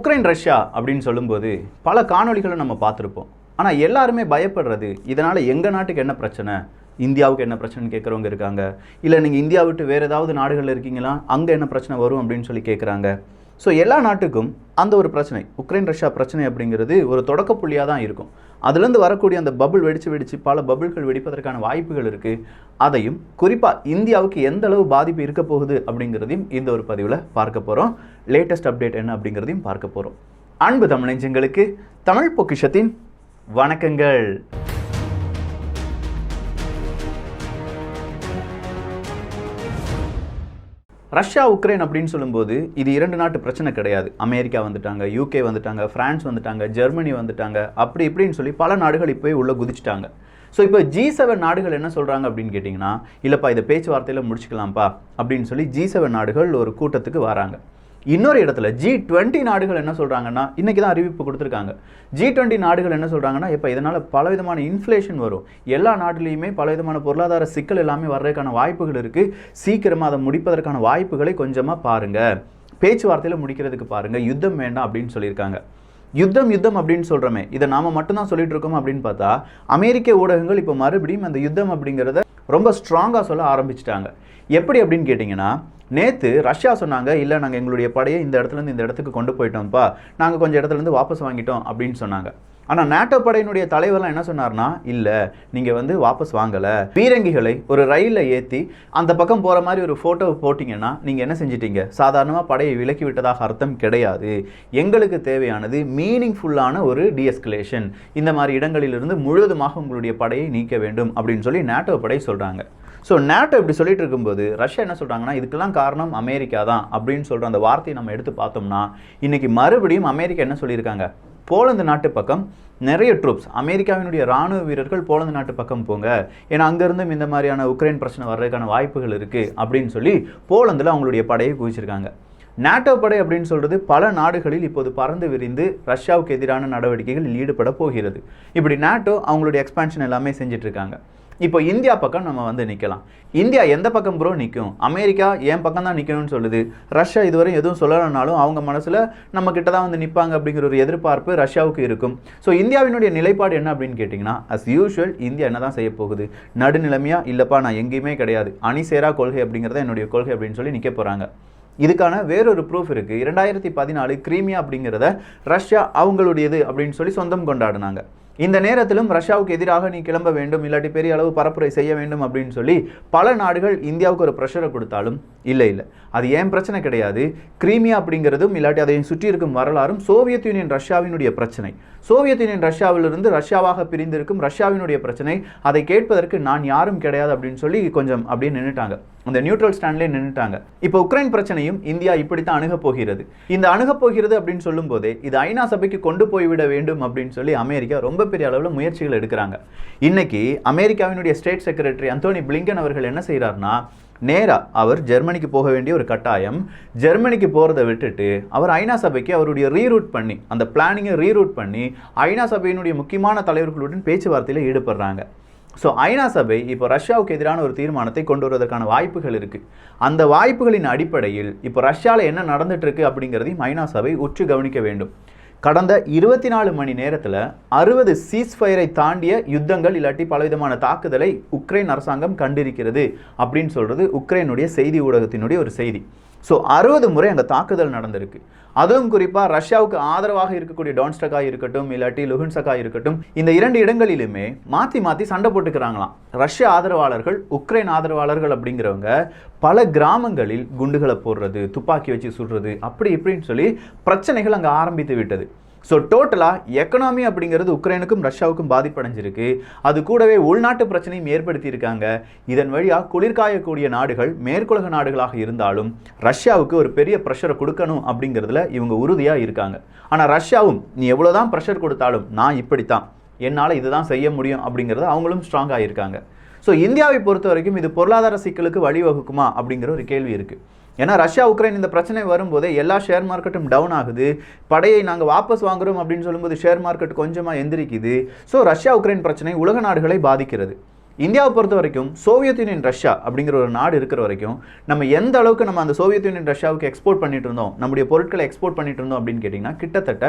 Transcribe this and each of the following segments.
Ukraine Russia அப்படின்னு சொல்லும்போது பல காணொளிகளை நம்ம பார்த்துருப்போம். ஆனால் எல்லாருமே பயப்படுறது, இதனால் எங்கள் நாட்டுக்கு என்ன பிரச்சனை, இந்தியாவுக்கு என்ன பிரச்சனைன்னு கேட்குறவங்க இருக்காங்க. இல்லை நீங்கள் இந்தியா விட்டு வேறு ஏதாவது நாடுகளில் இருக்கீங்களா, அங்கே என்ன பிரச்சனை வரும் அப்படின்னு சொல்லி கேட்குறாங்க. ஸோ எல்லா நாட்டுக்கும் அந்த ஒரு பிரச்சனை, உக்ரைன் ரஷ்யா பிரச்சனை அப்படிங்கிறது ஒரு தொடக்க புள்ளியாக தான் இருக்கும். அதுலேருந்து வரக்கூடிய அந்த பபுள் வெடித்து பல பபுள்கள் வெடிப்பதற்கான வாய்ப்புகள் இருக்குது. அதையும் குறிப்பாக இந்தியாவுக்கு எந்த அளவு பாதிப்பு இருக்க போகுது அப்படிங்கிறதையும் இந்த ஒரு பதிவில் பார்க்க போகிறோம். லேட்டஸ்ட் அப்டேட் என்ன அப்படிங்கிறதையும் பார்க்க போகிறோம். அன்பு தமிழஞ்சங்களுக்கு தமிழ் பொக்கிஷத்தின் வணக்கங்கள். ரஷ்யா உக்ரைன் அப்படின்னு சொல்லும்போது இது இரண்டு நாட்டு பிரச்சனை கிடையாது. அமெரிக்கா வந்துட்டாங்க, யூகே வந்துட்டாங்க, ஃப்ரான்ஸ் வந்துட்டாங்க, ஜெர்மனி வந்துட்டாங்க, அப்படி இப்படின்னு சொல்லி பல நாடுகள் இப்போ உள்ளே குதிச்சிட்டாங்க. ஸோ இப்போ G7 நாடுகள் என்ன சொல்கிறாங்க அப்படின்னு கேட்டிங்கன்னா, இல்லைப்பா இதை பேச்சுவார்த்தையில் முடிச்சுக்கலாம்ப்பா அப்படின்னு சொல்லி G7 நாடுகள் ஒரு கூட்டத்துக்கு வராங்க. இன்னொரு இடத்துல G20 நாடுகள் என்ன சொல்கிறாங்கன்னா, இன்றைக்கி தான் அறிவிப்பு கொடுத்துருக்காங்க. G20 நாடுகள் என்ன சொல்கிறாங்கன்னா, இப்போ இதனால் பலவிதமான இன்ஃப்ளேஷன் வரும், எல்லா நாட்டிலையுமே பலவிதமான பொருளாதார சிக்கல் எல்லாமே வர்றதுக்கான வாய்ப்புகள் இருக்குது, சீக்கிரமாக அதை முடிப்பதற்கான வாய்ப்புகளை கொஞ்சமாக பாருங்கள், பேச்சுவார்த்தையில் முடிக்கிறதுக்கு பாருங்கள், யுத்தம் வேண்டாம் அப்படின்னு சொல்லியிருக்காங்க. யுத்தம் அப்படின்னு சொல்கிறோமே, இதை நாம் மட்டும்தான் சொல்லிட்டு இருக்கோம் அப்படின்னு பார்த்தா அமெரிக்க ஊடகங்கள் இப்போ மறுபடியும் அந்த யுத்தம் அப்படிங்கிறத ரொம்ப ஸ்ட்ராங்காக சொல்ல ஆரம்பிச்சிட்டாங்க. எப்படி அப்படின்னு கேட்டிங்கன்னா, நேற்று ரஷ்யா சொன்னாங்க, இல்லை நாங்கள் எங்களுடைய படையை இந்த இடத்துலேருந்து இந்த இடத்துக்கு கொண்டு போயிட்டோம்ப்பா, நாங்கள் கொஞ்சம் இடத்துலேருந்து வாபஸ் வாங்கிட்டோம் அப்படின்னு சொன்னாங்க. ஆனால் நேட்டோ படையினுடைய தலைவர்லாம் என்ன சொன்னார்னா, இல்லை நீங்கள் வாபஸ் வாங்கலை, பீரங்கிகளை ஒரு ரயிலில் ஏற்றி அந்த பக்கம் போகிற மாதிரி ஒரு ஃபோட்டோ போட்டிங்கன்னா நீங்கள் என்ன செஞ்சிட்டீங்க, சாதாரணமாக படையை விலக்கி விட்டதாக அர்த்தம் கிடையாது, எங்களுக்கு தேவையானது மீனிங்ஃபுல்லான ஒரு டீஎஸ்கலேஷன், இந்த மாதிரி இடங்களிலிருந்து முழுவதுமாக உங்களுடைய படையை நீக்க வேண்டும் அப்படின்னு சொல்லி நேட்டோ படை சொல்கிறாங்க. ஸோ நேட்டோ இப்படி சொல்லிட்டு இருக்கும்போது ரஷ்யா என்ன சொல்கிறாங்கன்னா, இதுக்கெல்லாம் காரணம் அமெரிக்கா தான் அப்படின்னு சொல்கிற அந்த வார்த்தையை நம்ம எடுத்து பார்த்தோம்னா, இன்றைக்கி மறுபடியும் அமெரிக்கா என்ன சொல்லியிருக்காங்க, போலந்து நாட்டு பக்கம் நிறைய ட்ரூப்ஸ், அமெரிக்காவினுடைய இராணுவ வீரர்கள் போலந்து நாட்டு பக்கம் போங்க, ஏன்னா அங்கேருந்தும் இந்த மாதிரியான உக்ரைன் பிரச்சனை வர்றதுக்கான வாய்ப்புகள் இருக்குது அப்படின்னு சொல்லி போலந்தில் அவங்களுடைய படையை குவிச்சிருக்காங்க. நேட்டோ படை அப்படின்னு சொல்கிறது பல நாடுகளில் இப்போது பறந்து விரிந்து ரஷ்யாவுக்கு எதிரான நடவடிக்கைகளில் ஈடுபட போகிறது. இப்படி நேட்டோ அவங்களுடைய எக்ஸ்பான்ஷன் எல்லாமே செஞ்சிட்ருக்காங்க. இப்போ இந்தியா பக்கம் நம்ம நிற்கலாம். இந்தியா எந்த பக்கம் ப்ரோ நிற்கும், அமெரிக்கா என் பக்கம் தான் நிற்கணும்னு சொல்லுது, ரஷ்யா இதுவரை எதுவும் சொல்லலைனாலும் அவங்க மனசில் நம்ம கிட்ட தான் நிற்பாங்க அப்படிங்கிற ஒரு எதிர்பார்ப்பு ரஷ்யாவுக்கு இருக்கும். ஸோ இந்தியாவினுடைய நிலைப்பாடு என்ன அப்படின்னு கேட்டிங்கன்னா, அஸ் யூஷுவல் இந்தியா என்ன தான் செய்ய போகுது, நடுநிலைமையாக இல்லைப்பா நான் எங்கேயுமே கிடையாது, அணிசேரா கொள்கை அப்படிங்கிறத என்னுடைய கொள்கை அப்படின்னு சொல்லி நிற்க போகிறாங்க. இதுக்கான வேறொரு ப்ரூஃப் இருக்குது. 2014 கிரீமியா அப்படிங்கிறத ரஷ்யா அவங்களுடையது அப்படின்னு சொல்லி சொந்தம் கொண்டாடினாங்க. இந்த நேரத்திலும் ரஷ்யாவுக்கு எதிராக நீ கிளம்ப வேண்டும், இல்லாட்டி பெரிய அளவு பரப்புரை செய்ய வேண்டும் அப்படின்னு சொல்லி பல நாடுகள் இந்தியாவுக்கு ஒரு ப்ரெஷரை கொடுத்தாலும் இல்லை அது ஏன் பிரச்சனை கிடையாது, கிரீமியா அப்படிங்கிறதும் இல்லாட்டி அதை சுற்றி இருக்கும் வரலாறும் சோவியத் யூனியன் ரஷ்யாவினுடைய பிரச்சனை, சோவியத் யூனியன் ரஷ்யாவிலிருந்து ரஷ்யாவாக பிரிந்திருக்கும் ரஷ்யாவினுடைய பிரச்சனை, அதை கேட்பதற்கு நான் யாரும் கிடையாது அப்படின்னு சொல்லி கொஞ்சம் அப்படியே நின்றுட்டாங்க, அந்த நியூட்ரல் ஸ்டாண்ட்லேயே நின்றுட்டாங்க. இப்போ உக்ரைன் பிரச்சனையும் இந்தியா இப்படித்தான் அணுகப் போகிறது. இந்த அணுகப் போகிறது அப்படின்னு சொல்லும் போதே இது ஐநா சபைக்கு கொண்டு போய்விட வேண்டும் அப்படின்னு சொல்லி அமெரிக்கா ரொம்ப பெரிய அளவில் முயற்சிகள் எடுக்கிறாங்க. இன்னைக்கு அமெரிக்காவினுடைய ஸ்டேட் செக்ரட்டரி அந்தோனி பிளிங்கன் அவர்கள் என்ன செய்கிறார்னா, நேராக அவர் ஜெர்மனிக்கு போக வேண்டிய ஒரு கட்டாயம், ஜெர்மனிக்கு போகிறத விட்டுட்டு அவர் ஐநா சபைக்கு அவருடைய ரீரூட் பண்ணி, அந்த பிளானிங்கை ரீரூட் பண்ணி ஐநா சபையினுடைய முக்கியமான தலைவர்களுடன் பேச்சுவார்த்தையில் ஈடுபடுறாங்க. ஸோ ஐநா சபை இப்போ ரஷ்யாவுக்கு எதிரான ஒரு தீர்மானத்தை கொண்டு வருவதற்கான வாய்ப்புகள் இருக்குது. அந்த வாய்ப்புகளின் அடிப்படையில் இப்போ ரஷ்யாவில் என்ன நடந்துகிட்ருக்கு அப்படிங்கிறதையும் ஐநா சபை உற்று கவனிக்க வேண்டும். கடந்த 24 மணி நேரத்தில் 60 சீஸ்ஃபயரை தாண்டிய யுத்தங்கள் இல்லாட்டி பலவிதமான தாக்குதலை உக்ரைன் அரசாங்கம் கண்டிருக்கிறது அப்படின்னு சொல்கிறது உக்ரைனுடைய செய்தி ஊடகத்தினுடைய ஒரு செய்தி. ஸோ 60 முறை அங்கே தாக்குதல் நடந்திருக்கு. அதுவும் குறிப்பாக ரஷ்யாவுக்கு ஆதரவாக இருக்கக்கூடிய டான்ஸ்டக்கா இருக்கட்டும் இல்லாட்டி லுஹன்ஸ்கா இருக்கட்டும், இந்த இரண்டு இடங்களிலுமே மாற்றி சண்டை போட்டுக்கிறாங்களாம். ரஷ்ய ஆதரவாளர்கள், உக்ரைன் ஆதரவாளர்கள் அப்படிங்கிறவங்க பல கிராமங்களில் குண்டுகளை போடுறது, துப்பாக்கி வச்சு சுடுறது, அப்படி இப்படின்னு சொல்லி பிரச்சனைகள் அங்கே ஆரம்பித்து விட்டது. ஸோ டோட்டலாக எக்கனாமி அப்படிங்கிறது உக்ரைனுக்கும் ரஷ்யாவுக்கும் பாதிப்படைஞ்சிருக்கு. அது கூடவே உள்நாட்டு பிரச்சனையும் ஏற்படுத்தியிருக்காங்க. இதன் வழியாக குளிர்காயக்கூடிய நாடுகள் மேற்குலக நாடுகளாக இருந்தாலும் ரஷ்யாவுக்கு ஒரு பெரிய ப்ரெஷரை கொடுக்கணும் அப்படிங்கிறதுல இவங்க உறுதியாக இருக்காங்க. ஆனால் ரஷ்யாவும் நீ எவ்வளோதான் ப்ரெஷர் கொடுத்தாலும் நான் இப்படித்தான், என்னால் இதுதான் செய்ய முடியும் அப்படிங்கிறத அவங்களும் ஸ்ட்ராங்காக இருக்காங்க. ஸோ இந்தியாவை பொறுத்த வரைக்கும் இது பொருளாதார சிக்கலுக்கு வழிவகுக்குமா அப்படிங்கிற ஒரு கேள்வி இருக்குது. ஏன்னா ரஷ்யா உக்ரைன் இந்த பிரச்சனை வரும்போதே எல்லா ஷேர் மார்க்கெட்டும் டவுன் ஆகுது, படையை நாங்கள் வாபஸ் வாங்குறோம் அப்படின்னு சொல்லும்போது ஷேர் மார்க்கெட் கொஞ்சமாக எந்திரிக்குது. ஸோ ரஷ்யா உக்ரைன் பிரச்சனை உலக நாடுகளை பாதிக்கிறது. இந்தியாவை பொறுத்த வரைக்கும் சோவியத் யூனியன் ரஷ்யா அப்படிங்கிற ஒரு நாடு இருக்கிற வரைக்கும் நம்ம எந்த அளவுக்கு நம்ம அந்த சோவியத் யூனியன் ரஷ்யாவுக்கு எக்ஸ்போர்ட் பண்ணிட்டு இருந்தோம், நம்முடைய பொருட்களை எக்ஸ்போர்ட் பண்ணிட்டு இருந்தோம் அப்படின்னு கேட்டிங்கன்னா கிட்டத்தட்ட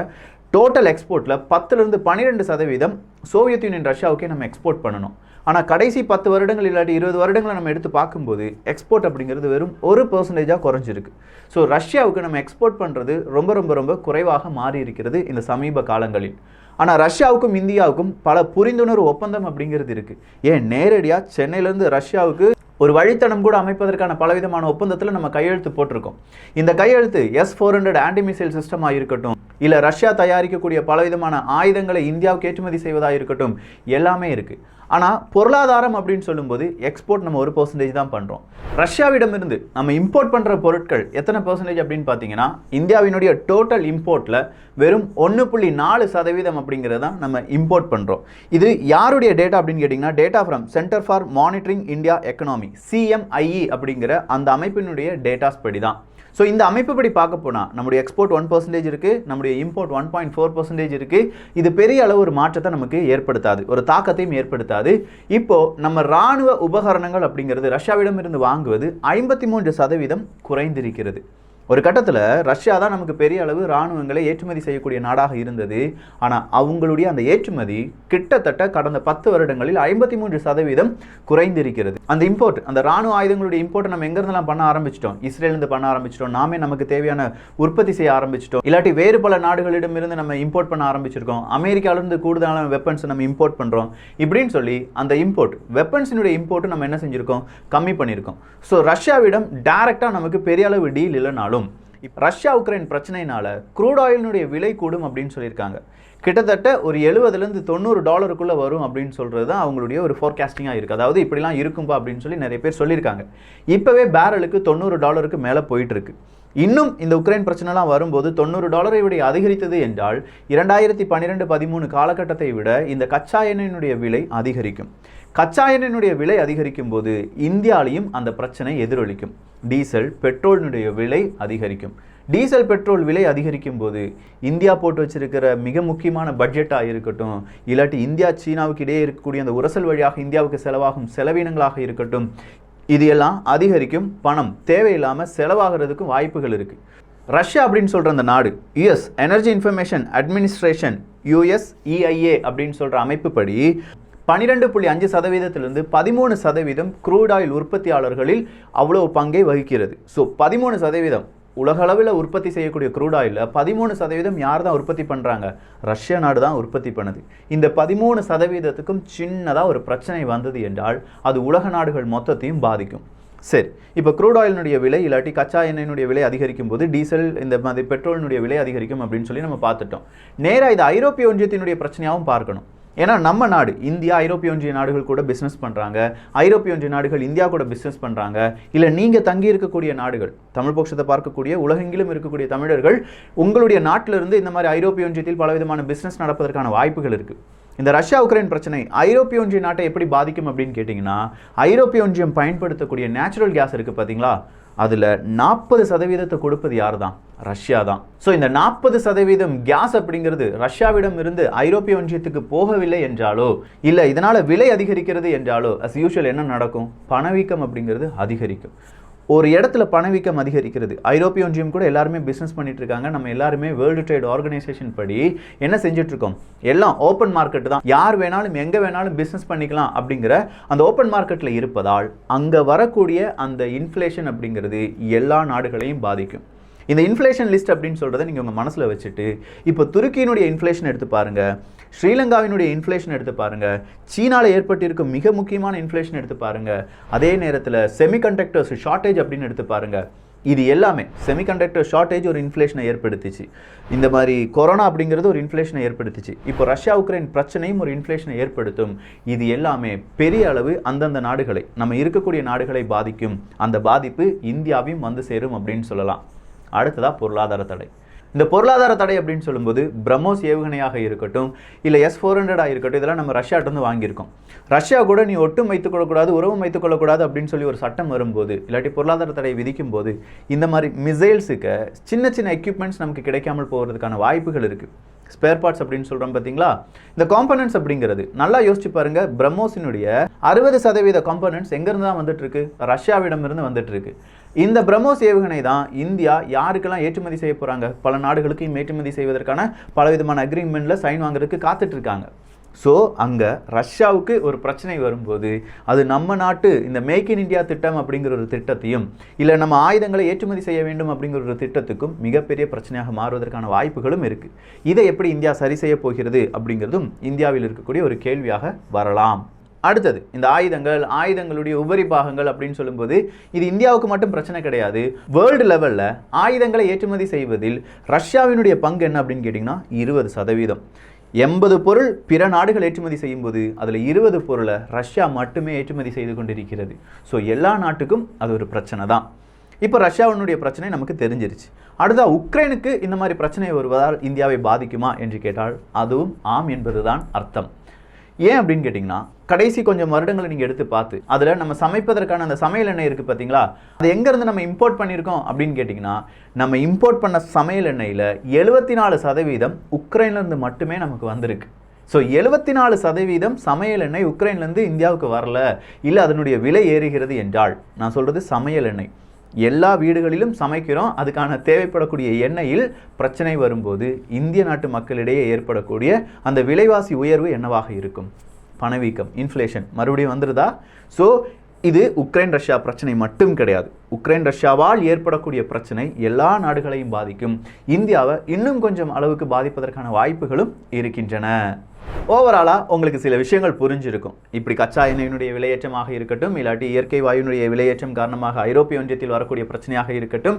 டோட்டல் எக்ஸ்போர்ட்டில் 10லிருந்து 12% சோவியத் யூனியன் ரஷ்யாவுக்கே நம்ம எக்ஸ்போர்ட் பண்ணணும். ஆனால் கடைசி 10 வருடங்கள் இல்லாட்டி 20 வருடங்களை நம்ம எடுத்து பார்க்கும்போது எக்ஸ்போர்ட் அப்படிங்கிறது வெறும் 1% குறைஞ்சிருக்கு. ஸோ ரஷ்யாவுக்கு நம்ம எக்ஸ்போர்ட் பண்ணுறது ரொம்ப ரொம்ப ரொம்ப குறைவாக மாறி இருக்கிறது இந்த சமீப காலங்களில். ஆனால் ரஷ்யாவுக்கும் இந்தியாவுக்கும் பல புரிந்துணர்வு ஒப்பந்தம் அப்படிங்கிறது இருக்குது. ஏன் நேரடியாக சென்னையிலேருந்து ரஷ்யாவுக்கு ஒரு வழித்தடம் கூட அமைப்பதற்கான பலவிதமான ஒப்பந்தத்தில் நம்ம கையெழுத்து போட்டிருக்கோம். இந்த கையெழுத்து S-400 ஆன்டி மிசைல் சிஸ்டமாக இருக்கட்டும், இல்லை ரஷ்யா தயாரிக்கக்கூடிய பலவிதமான ஆயுதங்களை இந்தியாவுக்கு ஏற்றுமதி செய்வதாக இருக்கட்டும், எல்லாமே இருக்குது. ஆனால் பொருளாதாரம் அப்படின்னு சொல்லும்போது எக்ஸ்போர்ட் நம்ம 1% தான் பண்ணுறோம். ரஷ்யாவிடமிருந்து நம்ம இம்போர்ட் பண்ணுற பொருட்கள் எத்தனை % அப்படின்னு பார்த்தீங்கன்னா இந்தியாவினுடைய டோட்டல் இம்போர்ட்டில் வெறும் 1.4% அப்படிங்கிறது தான் நம்ம இம்போர்ட் பண்ணுறோம். இது யாருடைய டேட்டா அப்படின்னு கேட்டிங்கன்னா data from centre for monitoring India economy CMIE அப்படிங்கிற அந்த அமைப்பினுடைய டேட்டாஸ் படி தான். ஸோ இந்த அமைப்புப்படி பார்க்க போனால் நம்முடைய எக்ஸ்போர்ட் 1% இருக்குது, நம்முடைய இம்போர்ட் 1.4% இருக்குது. இது பெரிய அளவு ஒரு மாற்றத்தை நமக்கு ஏற்படுத்தாது, ஒரு தாக்கத்தையும் ஏற்படுத்தாது. இப்போது நம்ம இராணுவ உபகரணங்கள் அப்படிங்கிறது ரஷ்யாவிடமிருந்து வாங்குவது 53% குறைந்திருக்கிறது. ஒரு கட்டத்தில் ரஷ்யா தான் நமக்கு பெரிய அளவு இராணுவங்களை ஏற்றுமதி செய்யக்கூடிய நாடாக இருந்தது. ஆனால் அவங்களுடைய அந்த ஏற்றுமதி கிட்டத்தட்ட கடந்த 10 வருடங்களில் 53% குறைந்திருக்கிறது. அந்த இம்போர்ட், அந்த இராணுவ ஆயுதங்களுடைய இம்போர்ட்டை நம்ம எங்கேருந்துலாம் பண்ண ஆரம்பிச்சிட்டோம், இஸ்ரேலேருந்து பண்ண ஆரம்பிச்சிட்டோம், நாமே நமக்கு தேவையான உற்பத்தி செய்ய ஆரம்பிச்சிட்டோம், இல்லாட்டி வேறு பல நாடுகளிடமிருந்து நம்ம இம்போர்ட் பண்ண ஆரம்பிச்சிருக்கோம், அமெரிக்காவிலிருந்து கூடுதலான வெப்பன்ஸ் நம்ம இம்போர்ட் பண்ணுறோம். இப்படின்னு சொல்லி அந்த இம்போர்ட், வெப்பன்ஸினுடைய இம்போர்ட் நம்ம என்ன செஞ்சுருக்கோம், கம்மி பண்ணியிருக்கோம். ஸோ ரஷ்யாவிடம் டைரெக்டாக நமக்கு பெரிய அளவு டீல் இல்லைனாலும் ரஷ்யா உக்ரைன் பிரச்சனையினால க்ரூட் ஆயிலினுடைய விலை கூடும் அப்படின்னு சொல்லியிருக்காங்க. கிட்டத்தட்ட ஒரு $70-90 வரும் அப்படின்னு சொல்கிறது தான் அவங்களுடைய ஒரு ஃபோர்காஸ்டிங்காக இருக்குது. அதாவது இப்படிலாம் இருக்கும்பா அப்படின்னு சொல்லி நிறைய பேர் சொல்லியிருக்காங்க. இப்போவே பேரலுக்கு $90 மேலே போயிட்டுருக்கு. இன்னும் இந்த உக்ரைன் பிரச்சனைலாம் வரும்போது $90 விட அதிகரித்தது என்றால் 2012-13 காலகட்டத்தை விட இந்த கச்சா எண்ணெயினுடைய விலை அதிகரிக்கும். கச்சா எண்ணெயினுடைய விலை அதிகரிக்கும் போது இந்தியாவிலையும் அந்த பிரச்சனை எதிரொலிக்கும். டீசல் பெட்ரோலினுடைய விலை அதிகரிக்கும். டீசல் பெட்ரோல் விலை அதிகரிக்கும் போது இந்தியா போட்டு வச்சிருக்கிற மிக முக்கியமான பட்ஜெட்டாக இருக்கட்டும், இல்லாட்டி இந்தியா சீனாவுக்கு இடையே இருக்கக்கூடிய அந்த உரசல் வழியாக இந்தியாவுக்கு செலவாகும் செலவினங்களாக இருக்கட்டும், இது எல்லாம் அதிகரிக்கும். பணம் தேவையில்லாமல் செலவாகிறதுக்கும் வாய்ப்புகள் இருக்குது. ரஷ்யா அப்படின்னு சொல்கிற அந்த நாடு US energy information administration USEIA அப்படின்னு சொல்கிற அமைப்புப்படி 12.5%லிருந்து 13% க்ரூட் ஆயில் உற்பத்தியாளர்களில் அவ்வளவு பங்கை வகிக்கிறது. ஸோ 13% உலகளவில் உற்பத்தி செய்யக்கூடிய க்ரூட் ஆயிலில் 13% யார் தான் உற்பத்தி பண்ணுறாங்க, ரஷ்யா நாடு தான் உற்பத்தி பண்ணுது. இந்த 13%க்கும் சின்னதாக ஒரு பிரச்சனை வந்தது என்றால் அது உலக நாடுகள் மொத்தத்தையும் பாதிக்கும். சரி, இப்போ க்ரூட் ஆயிலினுடைய விலை இல்லாட்டி கச்சா எண்ணெயினுடைய விலை அதிகரிக்கும் போது டீசல் இந்த மாதிரி பெட்ரோலினுடைய விலை அதிகரிக்கும் அப்படின்னு சொல்லி நம்ம பார்த்துட்டோம். நேராக இது ஐரோப்பிய ஒன்றியத்தினுடைய பிரச்சனையாகவும் பார்க்கணும். ஏன்னா நம்ம நாடு இந்தியா ஐரோப்பிய ஒன்றிய நாடுகள் கூட பிஸ்னஸ் பண்ணுறாங்க, ஐரோப்பிய ஒன்றிய நாடுகள் இந்தியா கூட பிஸ்னஸ் பண்ணுறாங்க, இல்லை நீங்கள் தங்கி இருக்கக்கூடிய நாடுகள், தமிழ் பட்சத்தை பார்க்கக்கூடிய உலகெங்கிலும் இருக்கக்கூடிய தமிழர்கள் உங்களுடைய நாட்டிலிருந்து இந்த மாதிரி ஐரோப்பிய ஒன்றியத்தில் பலவிதமான பிஸ்னஸ் நடப்பதற்கான வாய்ப்புகள் இருக்குது. இந்த ரஷ்யா உக்ரைன் பிரச்சனை ஐரோப்பிய ஒன்றிய நாட்டை எப்படி பாதிக்கும் அப்படின்னு கேட்டிங்கன்னா ஐரோப்பிய ஒன்றியம் பயன்படுத்தக்கூடிய நேச்சுரல் கேஸ் இருக்குது பார்த்தீங்களா, அதில் 40% கொடுப்பது யார் தான், ரஷ்யா தான். ஸோ இந்த 40% கேஸ் அப்படிங்கிறது ரஷ்யாவிடம் இருந்து ஐரோப்பிய ஒன்றியத்துக்கு போகவில்லை என்றாலோ, இல்லை இதனால் விலை அதிகரிக்கிறது என்றாலோ அஸ் யூஷுவல் என்ன நடக்கும், பணவீக்கம் அப்படிங்கிறது அதிகரிக்கும். ஒரு இடத்துல பணவீக்கம் அதிகரிக்கிறது. ஐரோப்பிய ஒன்றியம் கூட எல்லாருமே பிஸ்னஸ் பண்ணிட்டு இருக்காங்க. நம்ம எல்லாருமே வேர்ல்டு ட்ரேட் ஆர்கனைசேஷன் படி என்ன செஞ்சுட்டு இருக்கோம், எல்லாம் ஓப்பன் மார்க்கெட் தான், யார் வேணாலும் எங்கே வேணாலும் பிஸ்னஸ் பண்ணிக்கலாம் அப்படிங்கிற அந்த ஓப்பன் மார்க்கெட்டில் இருப்பதால் அங்கே வரக்கூடிய அந்த இன்ஃப்ளேஷன் அப்படிங்கிறது எல்லா நாடுகளையும் பாதிக்கும். இந்த இன்ஃப்ளேஷன் லிஸ்ட் அப்படின்னு சொல்கிறத நீங்கள் உங்கள் மனசில் வச்சுட்டு இப்போ துருக்கியினுடைய இன்ஃப்ளேஷன் எடுத்து பாருங்கள், ஸ்ரீலங்காவினுடைய இன்ஃப்ளேஷன் எடுத்து பாருங்கள், சீனாவில் ஏற்பட்டிருக்கும் மிக முக்கியமான இன்ஃப்ளேஷன் எடுத்து பாருங்கள், அதே நேரத்தில் செமிகண்டக்டர்ஸ் ஷார்ட்டேஜ் அப்படின்னு எடுத்து பாருங்கள். இது எல்லாமே செமிகண்டக்டர் ஷார்ட்டேஜ் ஒரு இன்ஃப்ளேஷனை ஏற்படுத்திச்சு, இந்த மாதிரி கொரோனா அப்படிங்கிறது ஒரு இன்ஃப்ளேஷனை ஏற்படுத்திச்சு, இப்போ ரஷ்யா உக்ரைன் பிரச்சனையும் ஒரு இன்ஃப்ளேஷனை ஏற்படுத்தும். இது எல்லாமே பெரிய அளவு அந்தந்த நாடுகளை, நம்ம இருக்கக்கூடிய நாடுகளை பாதிக்கும். அந்த பாதிப்பு இந்தியாவையும் வந்து சேரும் அப்படின்னு சொல்லலாம். அடுத்ததாக பொருளாதார தடை. இந்த பொருளாதார தடை அப்படின்னு சொல்லும்போது பிரம்மோஸ் ஏவுகணையாக இருக்கட்டும், இல்லை S-400 இருக்கட்டும், இதெல்லாம் நம்ம ரஷ்யாட்டிருந்து வாங்கியிருக்கோம். ரஷ்யா கூட நீ ஒட்டும் வைத்துக்கொள்ளக்கூடாது, உறவும் வைத்துக்கொள்ளக்கூடாது அப்படின்னு சொல்லி ஒரு சட்டம் வரும்போது, இல்லாட்டி பொருளாதார தடை விதிக்கும் போது இந்த மாதிரி மிசைல்ஸுக்கு சின்ன சின்ன எக்யூப்மெண்ட்ஸ் நமக்கு கிடைக்காமல் போகிறதுக்கான வாய்ப்புகள் இருக்குது. ஸ்பேர் பார்ட்ஸ் அப்படின்னு சொல்கிறோம் பார்த்தீங்களா, இந்த காம்பனன்ட்ஸ் அப்படிங்கிறது நல்லா யோசிச்சு பாருங்க. பிரம்மோஸினுடைய 60% காம்பனன்ட்ஸ் எங்கேருந்து தான் வந்துட்டு இருக்கு? ரஷ்யாவிடமிருந்து வந்துட்டு இருக்கு. இந்த பிரம்மோஸ் ஏவுகணை தான் இந்தியா யாருக்கெல்லாம் ஏற்றுமதி செய்ய போகிறாங்க, பல நாடுகளுக்கு ஏற்றுமதி செய்வதற்கான பலவிதமான அக்ரிமெண்ட்டில் சைன் வாங்குறதுக்கு காத்துட்டு இருக்காங்க. ஸோ அங்கே ரஷ்யாவுக்கு ஒரு பிரச்சனை வரும்போது அது நம்ம நாட்டு இந்த மேக் இன் இந்தியா திட்டம் அப்படிங்கிற ஒரு திட்டத்தையும் இல்லை நம்ம ஆயுதங்களை ஏற்றுமதி செய்ய வேண்டும் அப்படிங்கிற ஒரு திட்டத்துக்கும் மிகப்பெரிய பிரச்சனையாக மாறுவதற்கான வாய்ப்புகளும் இருக்குது. இதை எப்படி இந்தியா சரி செய்ய போகிறது அப்படிங்கிறதும் இந்தியாவில் இருக்கக்கூடிய ஒரு கேள்வியாக வரலாம். அடுத்தது இந்த ஆயுதங்களுடைய உபரி பாகங்கள் அப்படின்னு சொல்லும்போது இது இந்தியாவுக்கு மட்டும் பிரச்சனை கிடையாது. வேர்ல்டு லெவலில் ஆயுதங்களை ஏற்றுமதி செய்வதில் ரஷ்யாவினுடைய பங்கு என்ன அப்படின்னு கேட்டிங்கன்னா 20%. 80 பொருள் பிற நாடுகள் ஏற்றுமதி செய்யும்போது அதில் 20 பொருளை ரஷ்யா மட்டுமே ஏற்றுமதி செய்து கொண்டிருக்கிறது. ஸோ எல்லா நாட்டுக்கும் அது ஒரு பிரச்சனை தான். இப்போ ரஷ்யாவினுடைய பிரச்சனை நமக்கு தெரிஞ்சிருச்சு. அடுத்தது உக்ரைனுக்கு இந்த மாதிரி பிரச்சனை வருவதால் இந்தியாவை பாதிக்குமா என்று கேட்டால் அதுவும் ஆம் என்பது தான் அர்த்தம். ஏன் அப்படின்னு கேட்டிங்கன்னா கடைசி கொஞ்சம் வருடங்களை நீங்கள் எடுத்து பார்த்து அதில் நம்ம சமைப்பதற்கான அந்த சமையல் எண்ணெய் இருக்குது பார்த்தீங்களா, அது எங்கேருந்து நம்ம இம்போர்ட் பண்ணியிருக்கோம் அப்படின்னு கேட்டிங்கன்னா நம்ம இம்போர்ட் பண்ண சமையல் எண்ணெயில் 74% உக்ரைன்லேருந்து மட்டுமே நமக்கு வந்திருக்கு. ஸோ 74% சமையல் எண்ணெய் உக்ரைன்லேருந்து இந்தியாவுக்கு வரல, இல்லை அதனுடைய விலை ஏறுகிறது என்றால், நான் சொல்கிறது சமையல் எண்ணெய் எல்லா வீடுகளிலும் சமைக்கிறோம், அதுக்கான தேவைப்படக்கூடிய எண்ணெயில் பிரச்சனை வரும்போது இந்திய நாட்டு மக்களிடையே ஏற்படக்கூடிய அந்த விலைவாசி உயர்வு என்னவாக இருக்கும்? பணவீக்கம், இன்ஃப்ளேஷன் மறுபடியும் வந்துருதா? ஸோ இது உக்ரைன் ரஷ்யா பிரச்சனை மட்டும் கிடையாது. உக்ரைன் ரஷ்யாவால் ஏற்படக்கூடிய பிரச்சனை எல்லா நாடுகளையும் பாதிக்கும். இந்தியாவை இன்னும் கொஞ்சம் அளவுக்கு பாதிப்பதற்கான வாய்ப்புகளும் இருக்கின்றன. ஓவராலாக உங்களுக்கு சில விஷயங்கள் புரிஞ்சிருக்கும். இப்படி கச்சா எண்ணெயினுடைய விலையேற்றமாக இருக்கட்டும், இல்லாட்டி இயற்கை வாயுனுடைய விலையேற்றம் காரணமாக ஐரோப்பிய ஒன்றியத்தில் வரக்கூடிய பிரச்சனையாக இருக்கட்டும்,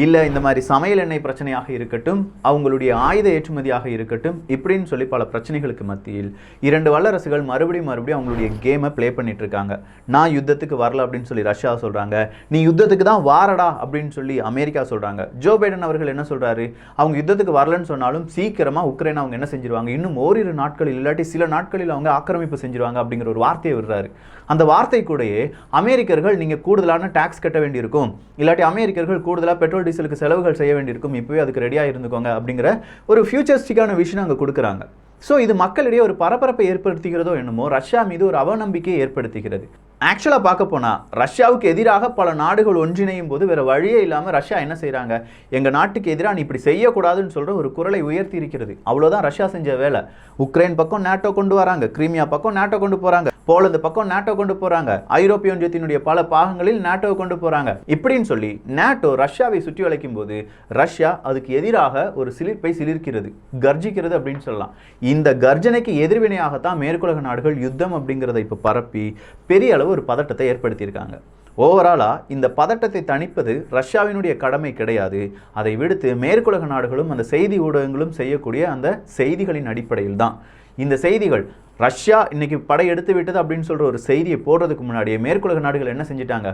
இல்லை இந்த மாதிரி சமையல் எண்ணெய் பிரச்சனையாக இருக்கட்டும், அவங்களுடைய ஆயுத ஏற்றுமதியாக இருக்கட்டும், இப்படின்னு சொல்லி பல பிரச்சனைகளுக்கு மத்தியில் 2 வல்லரசுகள் மறுபடியும் அவங்களுடைய கேமை ப்ளே பண்ணிட்டு இருக்காங்க. நான் யுத்தத்துக்கு வரல அப்படின்னு சொல்லி ரஷ்யா சொல்கிறாங்க, நீ யுத்தத்துக்கு தான் வாரடா அப்படின்னு சொல்லி அமெரிக்கா சொல்கிறாங்க. ஜோ பைடன் அவர்கள் என்ன சொல்கிறாரு? அவங்க யுத்தத்துக்கு வரலன்னு சொன்னாலும் சீக்கிரமாக உக்ரைன் அவங்க என்ன செஞ்சிருவாங்க, இன்னும் ஓரிரு நாட்களில் இல்லாட்டி சில நாட்களில் அவங்க ஆக்கிரமிப்பு செஞ்சிருவாங்க அப்படிங்கிற ஒரு வார்த்தையை விடுறாரு. அந்த வார்த்தை கூடயே அமெரிக்கர்கள் நீங்கள் கூடுதலான டாக்ஸ் கட்ட வேண்டியிருக்கும், இல்லாட்டி அமெரிக்கர்கள் கூடுதலாக பெட்ரோல் டீசலுக்கு செலவுகள் செய்ய வேண்டியிருக்கும், இப்போவே அதுக்கு ரெடியாக இருந்துக்கோங்க அப்படிங்கிற ஒரு ஃபியூச்சரிஸ்டிக்கான விஷயம் அங்கே கொடுக்குறாங்க. ஸோ இது மக்களிடையே ஒரு பரபரப்பை ஏற்படுத்துகிறதோ என்னமோ, ரஷ்யா மீது ஒரு அவநம்பிக்கையை ஏற்படுத்துகிறது. ஆக்சுவலாக பார்க்க போனால் ரஷ்யாவுக்கு எதிராக பல நாடுகள் ஒன்றிணையும் போது வேறு வழியே இல்லாமல் ரஷ்யா என்ன செய்கிறாங்க, எங்கள் நாட்டுக்கு எதிராக நீ இப்படி செய்யக்கூடாதுன்னு சொல்கிற ஒரு குரலை உயர்த்தி இருக்கிறது. அவ்வளோதான் ரஷ்யா செஞ்ச வேலை. உக்ரைன் பக்கம் நேட்டோ கொண்டு வராங்க, கிரீமியா பக்கம் நேட்டோ கொண்டு போகிறாங்க, போலந்து பக்கம் நேட்டோ கொண்டு போகிறாங்க, ஐரோப்பிய ஒன்றியத்தினுடைய பல பாகங்களில் நேட்டோவை கொண்டு போகிறாங்க. இப்படின்னு சொல்லி நேட்டோ ரஷ்யாவை சுற்றி வளைக்கும் போது ரஷ்யா அதுக்கு எதிராக ஒரு சிலிர்ப்பை சிலிர்க்கிறது, கர்ஜிக்கிறது அப்படின்னு சொல்லலாம். இந்த கர்ஜனைக்கு எதிர்வினையாகத்தான் மேற்குலக நாடுகள் யுத்தம் அப்படிங்கிறத இப்போ பரப்பி பெரிய அளவு ஒரு பதட்டத்தை ஏற்படுத்தியிருக்காங்க. ஓவராலாக இந்த பதட்டத்தை தணிப்பது ரஷ்யாவினுடைய கடமை கிடையாது. அதை விடுத்து மேற்குலக நாடுகளும் அந்த செய்தி ஊடகங்களும் செய்யக்கூடிய அந்த செய்திகளின் அடிப்படையில் தான் இந்த செய்திகள். ரஷ்யா இன்னைக்கு படை எடுத்து விட்டது அப்படின்னு சொல்கிற ஒரு செய்தியை போடுறதுக்கு முன்னாடியே மேற்குலக நாடுகள் என்ன செஞ்சிட்டாங்க,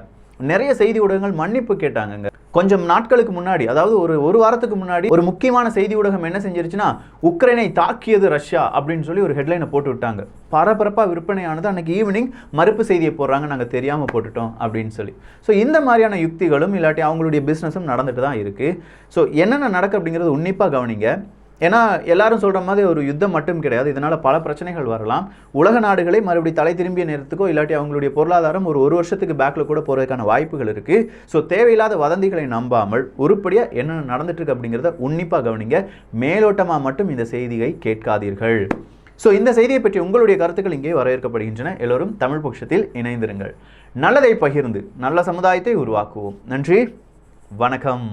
நிறைய செய்தி ஊடகங்கள் மன்னிப்பு கேட்டாங்க. கொஞ்சம் நாட்களுக்கு முன்னாடி, அதாவது ஒரு வாரத்துக்கு முன்னாடி ஒரு முக்கியமான செய்தி ஊடகம் என்ன செஞ்சிருச்சுன்னா, உக்ரைனை தாக்கியது ரஷ்யா அப்படின்னு சொல்லி ஒரு ஹெட்லைனை போட்டு விட்டாங்க. பரபரப்பாக விற்பனையானது அன்னைக்கு ஈவினிங் மறுப்பு செய்தியை போடுறாங்க, நாங்கள் தெரியாமல் போட்டுட்டோம் அப்படின்னு சொல்லி. ஸோ இந்த மாதிரியான யுக்திகளும் இல்லாட்டி அவங்களுடைய பிஸ்னஸும் நடந்துட்டு தான் இருக்குது. ஸோ என்னென்ன நடக்கு அப்படிங்கிறது உன்னிப்பாக கவனிங்க. ஏன்னா எல்லாரும் சொல்கிற மாதிரி ஒரு யுத்தம் மட்டும் கிடையாது, இதனால் பல பிரச்சனைகள் வரலாம். உலக நாடுகளை மறுபடியும் தலை திரும்பிய நேரத்துக்கோ இல்லாட்டி அவங்களுடைய பொருளாதாரம் ஒரு வருஷத்துக்கு பேக்கில் கூட போகிறதுக்கான வாய்ப்புகள் இருக்குது. ஸோ தேவையில்லாத வதந்திகளை நம்பாமல் உருப்படியாக என்ன நடந்துட்டு இருக்கு அப்படிங்கிறத உன்னிப்பாக கவனிங்க. மேலோட்டமாக மட்டும் இந்த செய்தியை கேட்காதீர்கள். ஸோ இந்த செய்தியை பற்றி உங்களுடைய கருத்துக்கள் இங்கே வரவேற்கப்படுகின்றன. எல்லோரும் தமிழ் பொக்கிஷத்தில் இணைந்திருங்கள். நல்லதை பகிர்ந்து நல்ல சமுதாயத்தை உருவாக்குவோம். நன்றி, வணக்கம்.